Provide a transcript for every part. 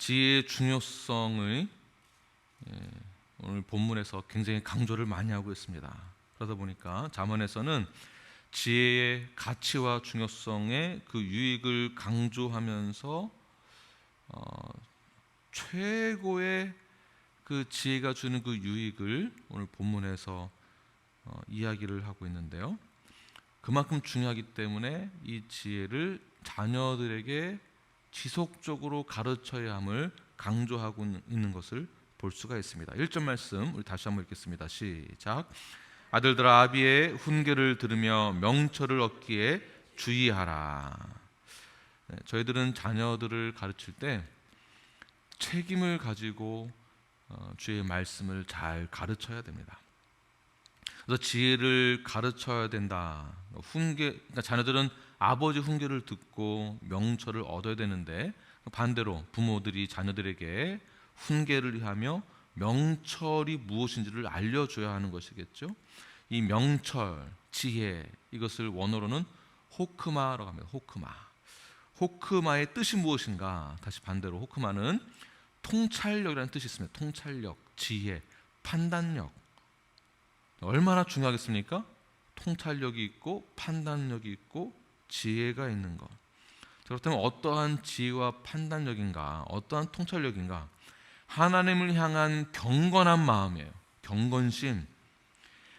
지혜의 중요성을 오늘 본문에서 굉장히 강조를 많이 하고 있습니다. 그러다 보니까 잠언에서는 지혜의 가치와 중요성의 그 유익을 강조하면서 최고의 그 지혜가 주는 그 유익을 오늘 본문에서 이야기를 하고 있는데요. 그만큼 중요하기 때문에 이 지혜를 자녀들에게 지속적으로 가르쳐야 함을 강조하고 있는 것을 볼 수가 있습니다. 1절 말씀 우리 다시 한번 읽겠습니다. 시작. 아들들아 아비의 훈계를 들으며 명철을 얻기에 주의하라. 저희들은 자녀들을 가르칠 때 책임을 가지고 주의 말씀을 잘 가르쳐야 됩니다. 그래서 지혜를 가르쳐야 된다. 그러니까 자녀들은 아버지 훈계를 듣고 명철을 얻어야 되는데, 반대로 부모들이 자녀들에게 훈계를 하며 명철이 무엇인지를 알려줘야 하는 것이겠죠. 이 명철, 지혜, 이것을 원어로는 호크마라고 합니다. 호크마의 뜻이 무엇인가? 다시 반대로 호크마는 통찰력이라는 뜻이 있습니다. 통찰력, 지혜, 판단력. 얼마나 중요하겠습니까? 통찰력이 있고 판단력이 있고 지혜가 있는 것. 그렇다면 어떠한 지혜와 판단력인가? 어떠한 통찰력인가? 하나님을 향한 경건한 마음이에요. 경건심.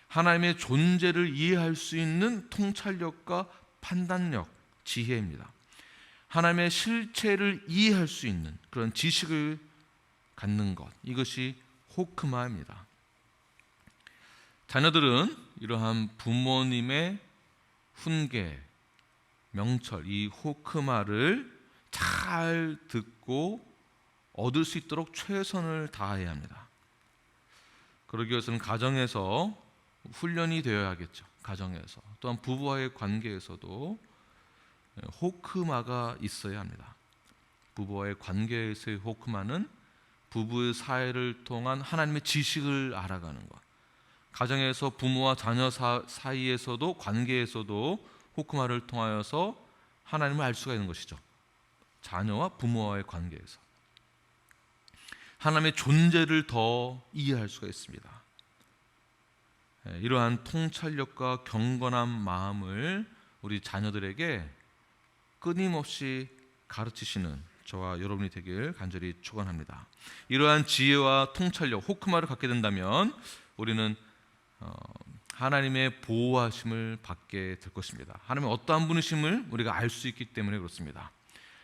하나님의 존재를 이해할 수 있는 통찰력과 판단력, 지혜입니다. 하나님의 실체를 이해할 수 있는 그런 지식을 갖는 것, 이것이 호크마입니다. 자녀들은 이러한 부모님의 훈계, 명철, 이 호크마를 잘 듣고 얻을 수 있도록 최선을 다해야 합니다. 그러기 위해서는 가정에서 훈련이 되어야겠죠. 가정에서. 또한 부부와의 관계에서도 호크마가 있어야 합니다. 부부와의 관계에서의 호크마는 부부의 사이를 통한 하나님의 지식을 알아가는 것. 가정에서 부모와 자녀 사이에서도 관계에서도 호크마를 통하여서 하나님을 알 수가 있는 것이죠. 자녀와 부모와의 관계에서 하나님의 존재를 더 이해할 수가 있습니다. 이러한 통찰력과 경건한 마음을 우리 자녀들에게 끊임없이 가르치시는 저와 여러분이 되길 간절히 축원합니다. 이러한 지혜와 통찰력, 호크마를 갖게 된다면 우리는 하나님의 보호하심을 받게 될 것입니다. 하나님의 어떠한 분이심을 우리가 알 수 있기 때문에 그렇습니다.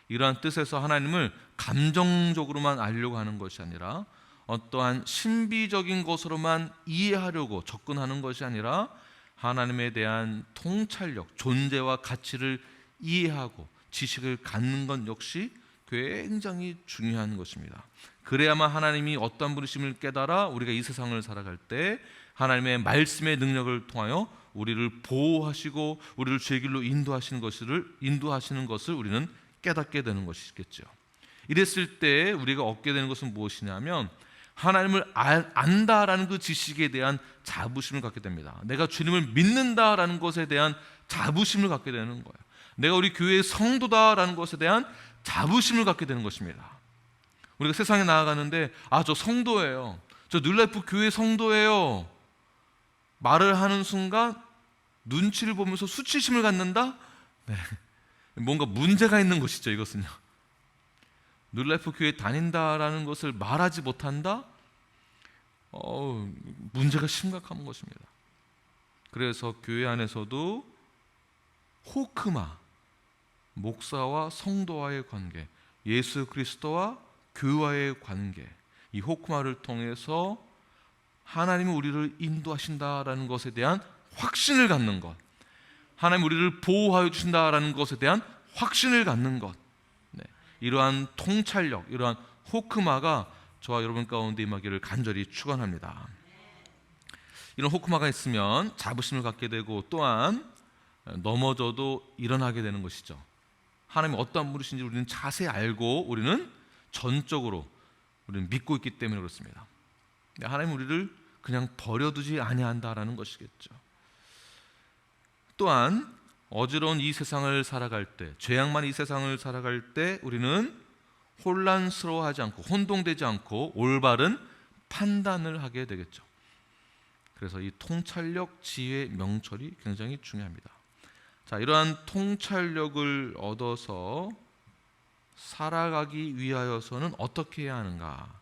이러한 뜻에서 하나님을 감정적으로만 알려고 하는 것이 아니라 어떠한 신비적인 것으로만 이해하려고 접근하는 것이 아니라 하나님에 대한 통찰력, 존재와 가치를 이해하고 지식을 갖는 것 역시 굉장히 중요한 것입니다. 그래야만 하나님이 어떠한 분이심을 깨달아 우리가 이 세상을 살아갈 때 하나님의 말씀의 능력을 통하여 우리를 보호하시고 우리를 죄 길로 인도하시는 것을 우리는 깨닫게 되는 것이겠죠. 이랬을 때 우리가 얻게 되는 것은 무엇이냐면 하나님을 안다라는 그 지식에 대한 자부심을 갖게 됩니다. 내가 주님을 믿는다라는 것에 대한 자부심을 갖게 되는 거예요. 내가 우리 교회의 성도다라는 것에 대한 자부심을 갖게 되는 것입니다. 우리가 세상에 나아가는데 저 성도예요. 저 뉴라이프 교회 성도예요. 말을 하는 순간 눈치를 보면서 수치심을 갖는다? 네. 뭔가 문제가 있는 것이죠. 이것은요. 뉴라이프 교회 다닌다라는 것을 말하지 못한다? 문제가 심각한 것입니다. 그래서 교회 안에서도 호크마, 목사와 성도와의 관계, 예수 그리스도와 교회와의 관계, 이 호크마를 통해서 하나님이 우리를 인도하신다라는 것에 대한 확신을 갖는 것, 하나님 우리를 보호하여 주신다라는 것에 대한 확신을 갖는 것, 이러한 통찰력, 이러한 호크마가 저와 여러분 가운데 임하기를 간절히 축원합니다. 이런 호크마가 있으면 자부심을 갖게 되고 또한 넘어져도 일어나게 되는 것이죠. 하나님이 어떠한 분이신지 우리는 자세히 알고 우리는 전적으로 우리는 믿고 있기 때문에 그렇습니다. 하나님 우리를 그냥 버려두지 아니한다라는 것이겠죠. 또한 어지러운 이 세상을 살아갈 때, 죄악만 이 세상을 살아갈 때 우리는 혼란스러워하지 않고 혼동되지 않고 올바른 판단을 하게 되겠죠. 그래서 이 통찰력, 지혜, 명철이 굉장히 중요합니다. 자, 이러한 통찰력을 얻어서 살아가기 위하여서는 어떻게 해야 하는가?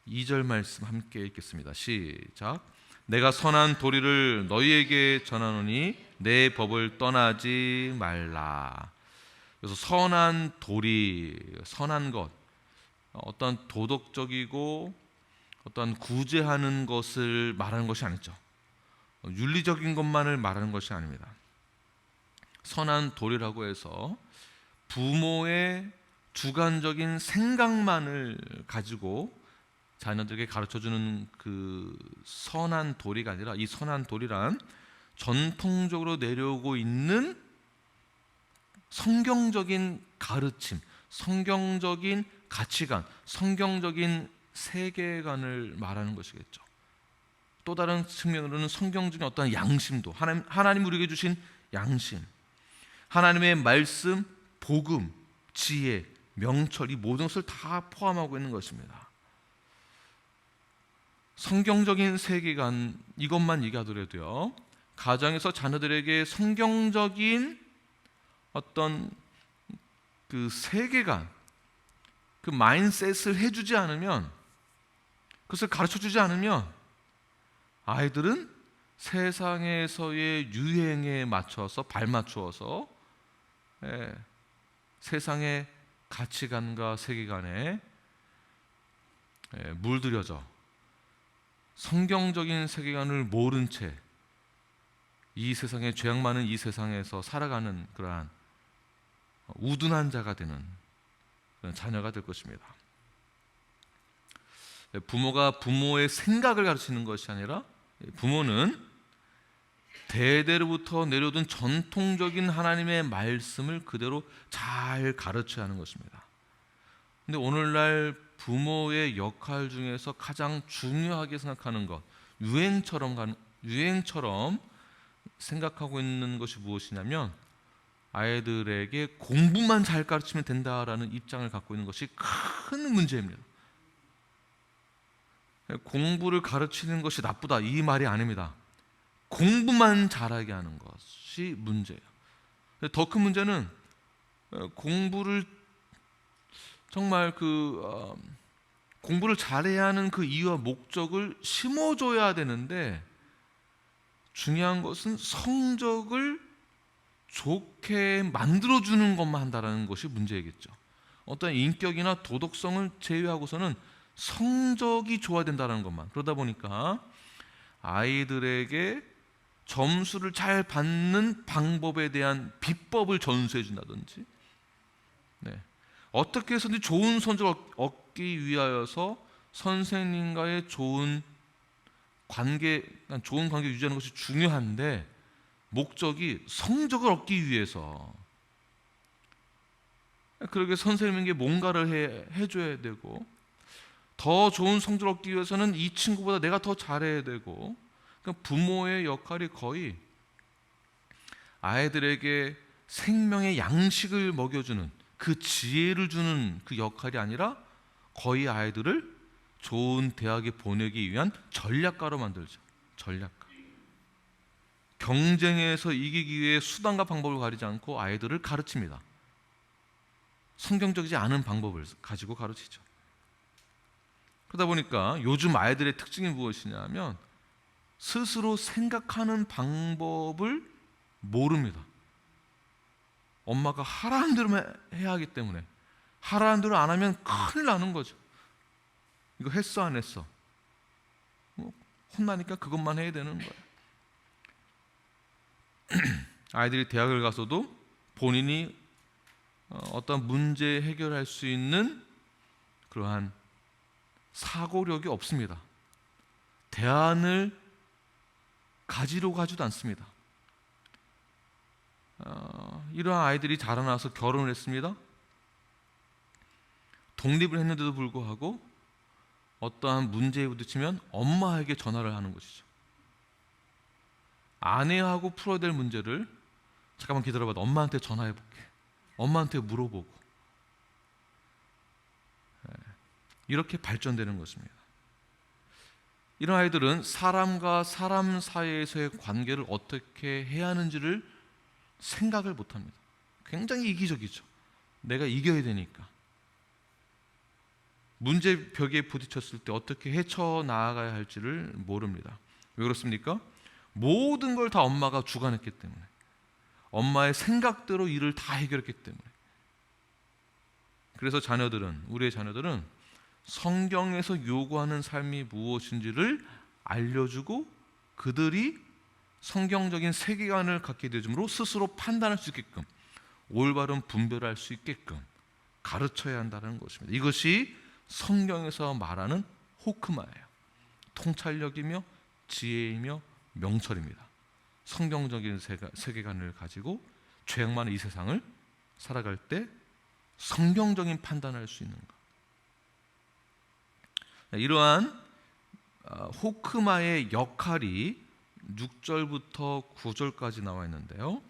2절 말씀 함께 읽겠습니다. 시작. 내가 선한 도리를 너희에게 전하노니 내 법을 떠나지 말라. 그래서 선한 도리, 선한 것, 어떤 도덕적이고 어떤 구제하는 것을 말하는 것이 아니죠. 윤리적인 것만을 말하는 것이 아닙니다. 선한 도리라고 해서 부모의 주관적인 생각만을 가지고 자녀들에게 가르쳐주는 그 선한 도리가 아니라, 이 선한 도리란 전통적으로 내려오고 있는 성경적인 가르침, 성경적인 가치관, 성경적인 세계관을 말하는 것이겠죠. 또 다른 측면으로는 성경적인 어떤 양심도, 하나님 우리에게 주신 양심, 하나님의 말씀, 복음, 지혜, 명철, 이 모든 것을 다 포함하고 있는 것입니다. 성경적인 세계관, 이것만 얘기하더라도요, 가정에서 자녀들에게 성경적인 어떤 그 세계관, 그 마인셋을 해주지 않으면, 그것을 가르쳐주지 않으면 아이들은 세상에서의 유행에 맞춰서 발맞추어서 세상의 가치관과 세계관에 물들여져 성경적인 세계관을 모른 채 이 세상에, 죄악 많은 이 세상에서 살아가는 그러한 우둔한 자가 되는 그런 자녀가 될 것입니다. 부모가 부모의 생각을 가르치는 것이 아니라 부모는 대대로부터 내려오던 전통적인 하나님의 말씀을 그대로 잘 가르쳐야 하는 것입니다. 근데 오늘날 부모의 역할 중에서 가장 중요하게 생각하는 것, 유행처럼 생각하고 있는 것이 무엇이냐면, 아이들에게 공부만 잘 가르치면 된다라는 입장을 갖고 있는 것이 큰 문제입니다. 공부를 가르치는 것이 나쁘다, 이 말이 아닙니다. 공부만 잘하게 하는 것이 문제예요. 더 큰 문제는 공부를 정말 공부를 잘해야 하는 그 이유와 목적을 심어줘야 되는데, 중요한 것은 성적을 좋게 만들어주는 것만 한다는 것이 문제이겠죠. 어떤 인격이나 도덕성을 제외하고서는 성적이 좋아야 된다는 것만. 그러다 보니까 아이들에게 점수를 잘 받는 방법에 대한 비법을 전수해 준다든지, 어떻게 해서든지 좋은 성적을 얻기 위하여서 선생님과의 좋은 관계 유지하는 것이 중요한데, 목적이 성적을 얻기 위해서, 그러게 선생님에게 뭔가를 해줘야 되고, 더 좋은 성적을 얻기 위해서는 이 친구보다 내가 더 잘해야 되고, 그러니까 부모의 역할이 거의 아이들에게 생명의 양식을 먹여주는, 그 지혜를 주는 그 역할이 아니라 거의 아이들을 좋은 대학에 보내기 위한 전략가로 만들죠. 전략가. 경쟁에서 이기기 위해 수단과 방법을 가리지 않고 아이들을 가르칩니다. 성경적이지 않은 방법을 가지고 가르치죠. 그러다 보니까 요즘 아이들의 특징이 무엇이냐면, 스스로 생각하는 방법을 모릅니다. 엄마가 하라는 대로만 해야 하기 때문에, 하라는 대로 안 하면 큰일 나는 거죠. 이거 했어 안 했어? 혼나니까 그것만 해야 되는 거예요. 아이들이 대학을 가서도 본인이 어떤 문제 해결할 수 있는 그러한 사고력이 없습니다. 대안을 가지려고 하지도 않습니다. 이러한 아이들이 자라나서 결혼을 했습니다. 독립을 했는데도 불구하고 어떠한 문제에 부딪히면 엄마에게 전화를 하는 것이죠. 아내하고 풀어야 될 문제를 잠깐만 기다려봐, 엄마한테 전화해볼게, 엄마한테 물어보고, 이렇게 발전되는 것입니다. 이런 아이들은 사람과 사람 사이에서의 관계를 어떻게 해야 하는지를 생각을 못합니다. 굉장히 이기적이죠. 내가 이겨야 되니까. 문제 벽에 부딪혔을 때 어떻게 헤쳐나가야 할지를 모릅니다. 왜 그렇습니까? 모든 걸 다 엄마가 주관했기 때문에, 엄마의 생각대로 일을 다 해결했기 때문에. 그래서 우리의 자녀들은 성경에서 요구하는 삶이 무엇인지를 알려주고 그들이 성경적인 세계관을 갖게 되므로 스스로 판단할 수 있게끔, 올바른 분별을 할 수 있게끔 가르쳐야 한다는 것입니다. 이것이 성경에서 말하는 호크마예요. 통찰력이며 지혜이며 명철입니다. 성경적인 세계관을 가지고 죄악 많은 이 세상을 살아갈 때 성경적인 판단을 할 수 있는 것. 이러한 호크마의 역할이 6절부터 9절까지 나와 있는데요.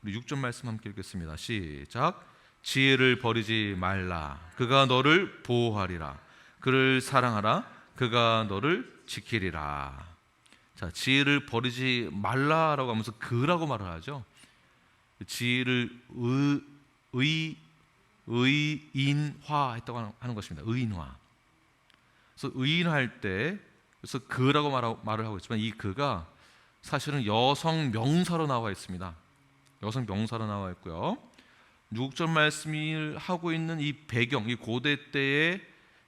우리 6절 말씀 함께 읽겠습니다. 시작. 지혜를 버리지 말라. 그가 너를 보호하리라. 그를 사랑하라. 그가 너를 지키리라. 자, 지혜를 버리지 말라라고 하면서 그라고 말을 하죠. 지혜를 의인화했다고 하는 것입니다. 의인화. 그래서 의인할 때, 그래서 그라고 말을 하고 있지만, 이 그가 사실은 여성 명사로 나와 있습니다. 여성 명사로 나와 있고요. 6절 말씀을 하고 있는 이 배경, 이 고대 때의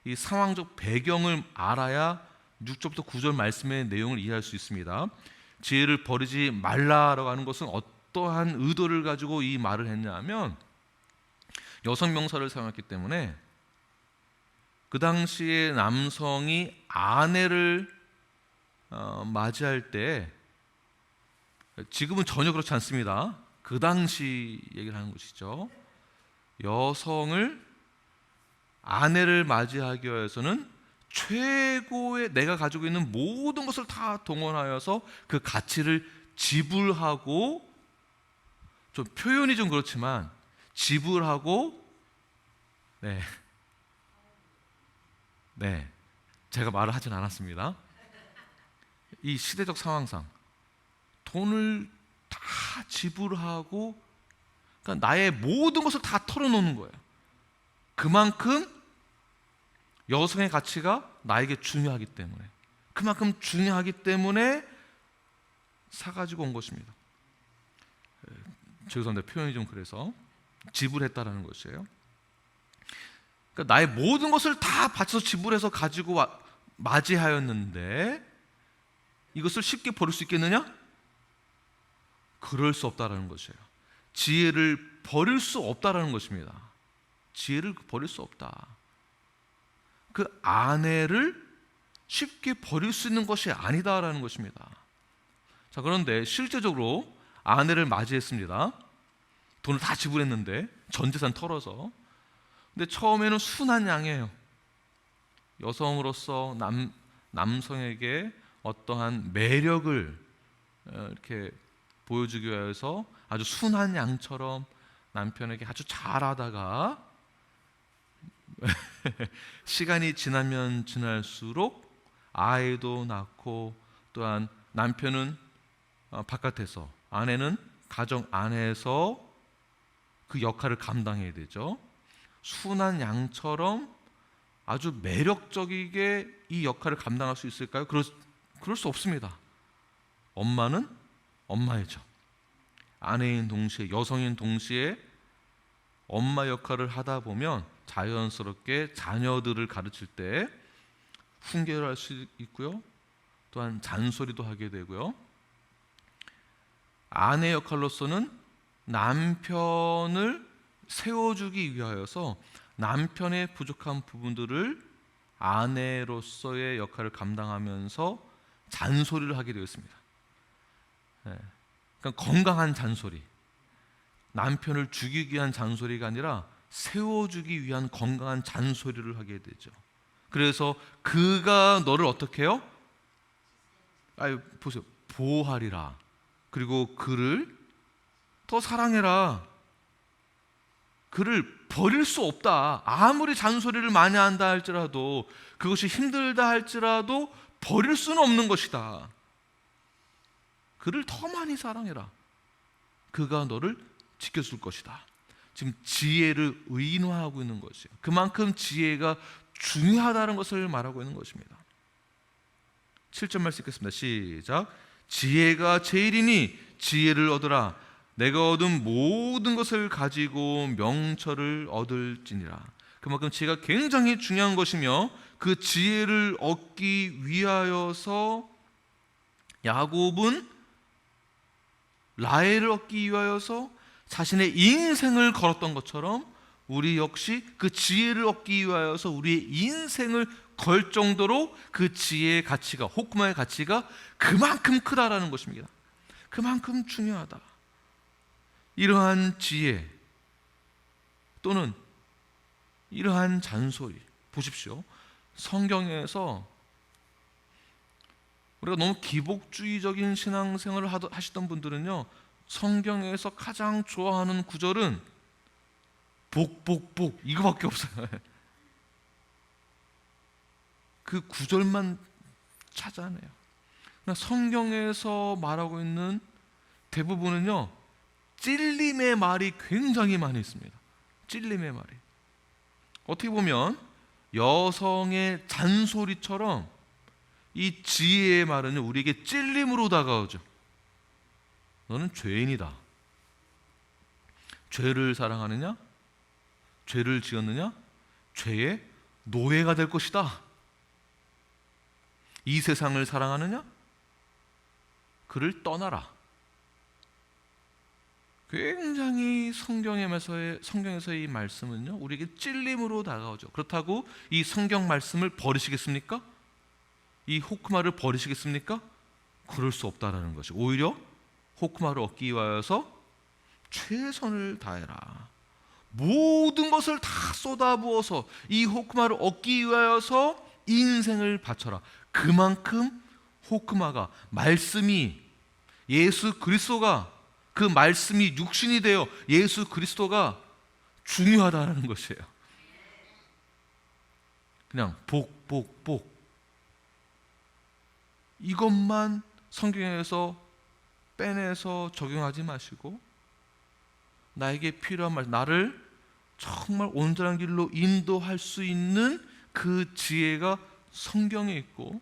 이 상황적 배경을 알아야 6절부터 9절 말씀의 내용을 이해할 수 있습니다. 지혜를 버리지 말라라고 하는 것은 어떠한 의도를 가지고 이 말을 했냐 하면, 여성 명사를 사용했기 때문에 그 당시에 남성이 아내를 맞이할 때, 지금은 전혀 그렇지 않습니다. 그 당시 얘기를 하는 것이죠. 아내를 맞이하기 위해서는 최고의, 내가 가지고 있는 모든 것을 다 동원하여서 그 가치를 지불하고, 좀 표현이 좀 그렇지만 지불하고, 제가 말을 하진 않았습니다. 이 시대적 상황상 돈을 다 지불하고, 그러니까 나의 모든 것을 다 털어놓는 거예요. 그만큼 여성의 가치가 나에게 중요하기 때문에, 그만큼 중요하기 때문에 사가지고 온 것입니다. 죄송합니다. 표현이 좀 그래서 지불했다라는 것이에요. 그러니까 나의 모든 것을 다 바쳐서 지불해서 가지고 맞이하였는데 이것을 쉽게 버릴 수 있겠느냐? 그럴 수 없다라는 것이에요. 지혜를 버릴 수 없다라는 것입니다. 지혜를 버릴 수 없다. 그 아내를 쉽게 버릴 수 있는 것이 아니다라는 것입니다. 자, 그런데 실제적으로 아내를 맞이했습니다. 돈을 다 지불했는데, 전 재산 털어서. 근데 처음에는 순한 양이에요. 여성으로서 남성에게 어떠한 매력을 이렇게 보여주기 위해서 아주 순한 양처럼 남편에게 아주 잘하다가 시간이 지나면 지날수록 아이도 낳고, 또한 남편은 바깥에서, 아내는 가정 안에서 그 역할을 감당해야 되죠. 순한 양처럼 아주 매력적이게 이 역할을 감당할 수 있을까요? 그럴 수 없습니다. 엄마는 엄마이죠. 아내인 동시에, 여성인 동시에 엄마 역할을 하다 보면 자연스럽게 자녀들을 가르칠 때 훈계를 할 수 있고요, 또한 잔소리도 하게 되고요. 아내 역할로서는 남편을 세워주기 위하여서 남편의 부족한 부분들을 아내로서의 역할을 감당하면서 잔소리를 하게 되었습니다. 그러니까 건강한 잔소리, 남편을 죽이기 위한 잔소리가 아니라 세워주기 위한 건강한 잔소리를 하게 되죠. 그래서 그가 너를 어떻게 해요? 보세요. 보호하리라. 그리고 그를 더 사랑해라. 그를 버릴 수 없다. 아무리 잔소리를 많이 한다 할지라도, 그것이 힘들다 할지라도 버릴 수는 없는 것이다. 그를 더 많이 사랑해라. 그가 너를 지켜줄 것이다. 지금 지혜를 의인화하고 있는 것이에요. 그만큼 지혜가 중요하다는 것을 말하고 있는 것입니다. 7절 말씀 읽겠습니다. 시작. 지혜가 제일이니 지혜를 얻으라. 내가 얻은 모든 것을 가지고 명철을 얻을지니라. 그만큼 지혜가 굉장히 중요한 것이며, 그 지혜를 얻기 위하여서 야곱은 라헬을 얻기 위하여서 자신의 인생을 걸었던 것처럼, 우리 역시 그 지혜를 얻기 위하여서 우리의 인생을 걸 정도로 그 지혜의 가치가, 호크마의 가치가 그만큼 크다라는 것입니다. 그만큼 중요하다. 이러한 지혜 또는 이러한 잔소리, 보십시오. 성경에서 우리가 너무 기복주의적인 신앙생활을 하시던 분들은요, 성경에서 가장 좋아하는 구절은 복 이거밖에 없어요. 그 구절만 찾아내요. 성경에서 말하고 있는 대부분은요, 찔림의 말이 굉장히 많이 있습니다. 찔림의 말이. 어떻게 보면 여성의 잔소리처럼 이 지혜의 말은 우리에게 찔림으로 다가오죠. 너는 죄인이다. 죄를 사랑하느냐? 죄를 지었느냐? 죄의 노예가 될 것이다. 이 세상을 사랑하느냐? 그를 떠나라. 굉장히 성경에서의 이 말씀은요, 우리에게 찔림으로 다가오죠. 그렇다고 이 성경 말씀을 버리시겠습니까? 이 호크마를 버리시겠습니까? 그럴 수 없다라는 것이, 오히려 호크마를 얻기 위하여서 최선을 다해라. 모든 것을 다 쏟아부어서 이 호크마를 얻기 위하여서 인생을 바쳐라. 그만큼 호크마가, 말씀이, 예수 그리스도가, 그 말씀이 육신이 되어 예수 그리스도가 중요하다는 것이에요. 그냥 복 이것만 성경에서 빼내서 적용하지 마시고, 나에게 필요한 말, 나를 정말 온전한 길로 인도할 수 있는 그 지혜가 성경에 있고,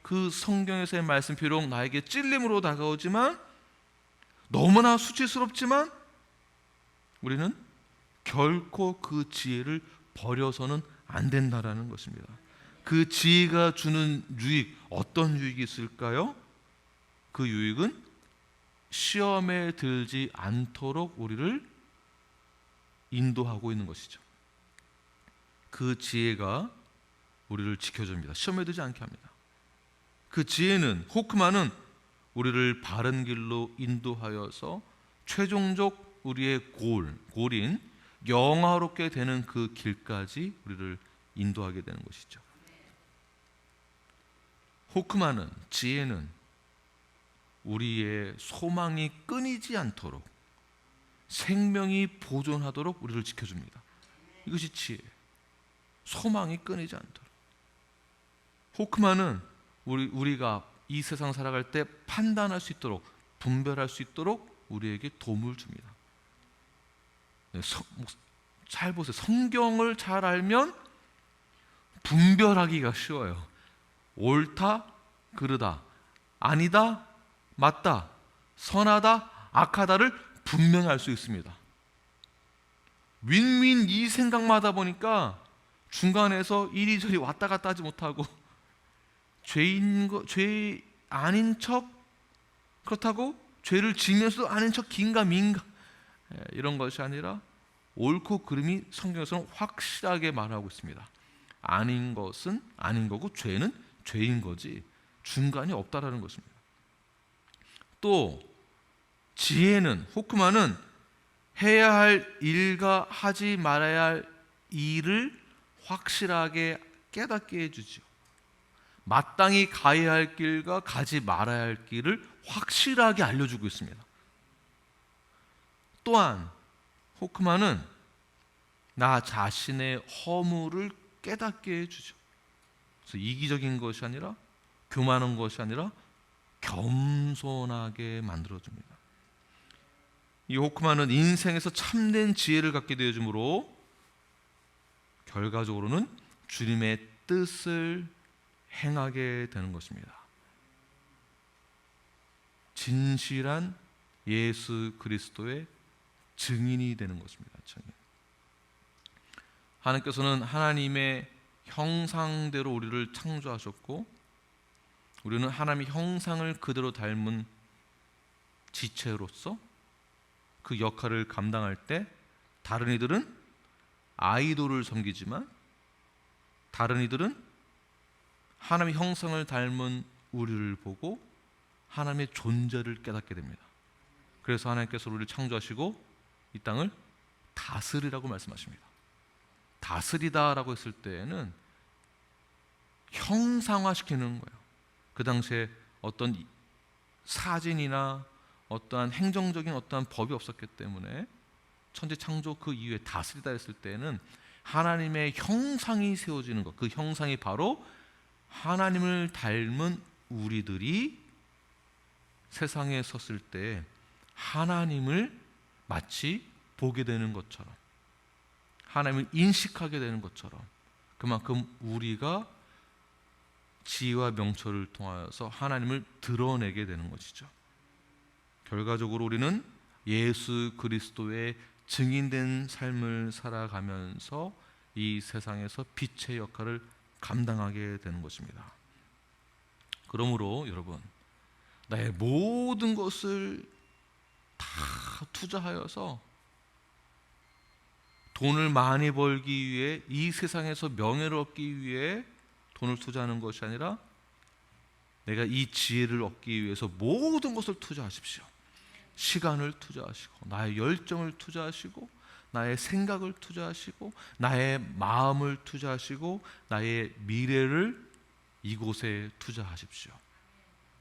그 성경에서의 말씀, 비록 나에게 찔림으로 다가오지만, 너무나 수치스럽지만, 우리는 결코 그 지혜를 버려서는 안 된다라는 것입니다. 그 지혜가 주는 유익, 어떤 유익이 있을까요? 그 유익은 시험에 들지 않도록 우리를 인도하고 있는 것이죠. 그 지혜가 우리를 지켜줍니다. 시험에 들지 않게 합니다. 그 지혜는, 호크마는 우리를 바른 길로 인도하여서 최종적 우리의 골인 영화롭게 되는 그 길까지 우리를 인도하게 되는 것이죠. 호크마는, 지혜는 우리의 소망이 끊이지 않도록, 생명이 보존하도록 우리를 지켜줍니다. 이것이 지혜. 소망이 끊이지 않도록. 호크마는 우리가 이 세상 살아갈 때 판단할 수 있도록, 분별할 수 있도록 우리에게 도움을 줍니다. 잘 보세요. 성경을 잘 알면 분별하기가 쉬워요. 옳다, 그르다, 아니다, 맞다, 선하다, 악하다를 분명히 알 수 있습니다. 윈윈 이 생각만 하다 보니까 중간에서 이리저리 왔다 갔다 하지 못하고, 죄 아닌 척, 그렇다고 죄를 지면서도 아닌 척 긴가민가, 이런 것이 아니라 옳고 그름이 성경에서는 확실하게 말하고 있습니다. 아닌 것은 아닌 거고, 죄는 죄인 거지 중간이 없다라는 것입니다. 또 지혜는, 호크마는 해야 할 일과 하지 말아야 할 일을 확실하게 깨닫게 해주죠. 마땅히 가야 할 길과 가지 말아야 할 길을 확실하게 알려주고 있습니다. 또한 호크마는 나 자신의 허물을 깨닫게 해주죠. 그래서 이기적인 것이 아니라, 교만한 것이 아니라 겸손하게 만들어줍니다. 이 호크만은 인생에서 참된 지혜를 갖게 되어주므로 결과적으로는 주님의 뜻을 행하게 되는 것입니다. 진실한 예수 그리스도의 증인이 되는 것입니다. 증인. 하나님께서는 하나님의 형상대로 우리를 창조하셨고, 우리는 하나님의 형상을 그대로 닮은 지체로서 그 역할을 감당할 때, 다른 이들은 아이돌을 섬기지만 다른 이들은 하나님의 형상을 닮은 우리를 보고 하나님의 존재를 깨닫게 됩니다. 그래서 하나님께서 우리를 창조하시고 이 땅을 다스리라고 말씀하십니다. 다스리다라고 했을 때에는 형상화시키는 거예요. 그 당시에 어떤 사진이나 어떠한 행정적인 어떠한 법이 없었기 때문에 천지 창조 그 이후에 다스리다 했을 때는 하나님의 형상이 세워지는 것, 그 형상이 바로 하나님을 닮은 우리들이 세상에 섰을 때 하나님을 마치 보게 되는 것처럼, 하나님을 인식하게 되는 것처럼, 그만큼 우리가 지혜와 명철을 통하여서 하나님을 드러내게 되는 것이죠. 결과적으로 우리는 예수 그리스도의 증인된 삶을 살아가면서 이 세상에서 빛의 역할을 감당하게 되는 것입니다. 그러므로 여러분, 나의 모든 것을 다 투자하여서 돈을 많이 벌기 위해, 이 세상에서 명예를 얻기 위해 돈을 투자하는 것이 아니라 내가 이 지혜를 얻기 위해서 모든 것을 투자하십시오. 시간을 투자하시고, 나의 열정을 투자하시고, 나의 생각을 투자하시고, 나의 마음을 투자하시고, 나의 미래를 이곳에 투자하십시오.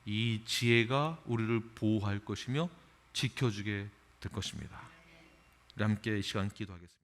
이 지혜가 우리를 보호할 것이며 지켜주게 될 것입니다. 우리 함께 이 시간 기도하겠습니다.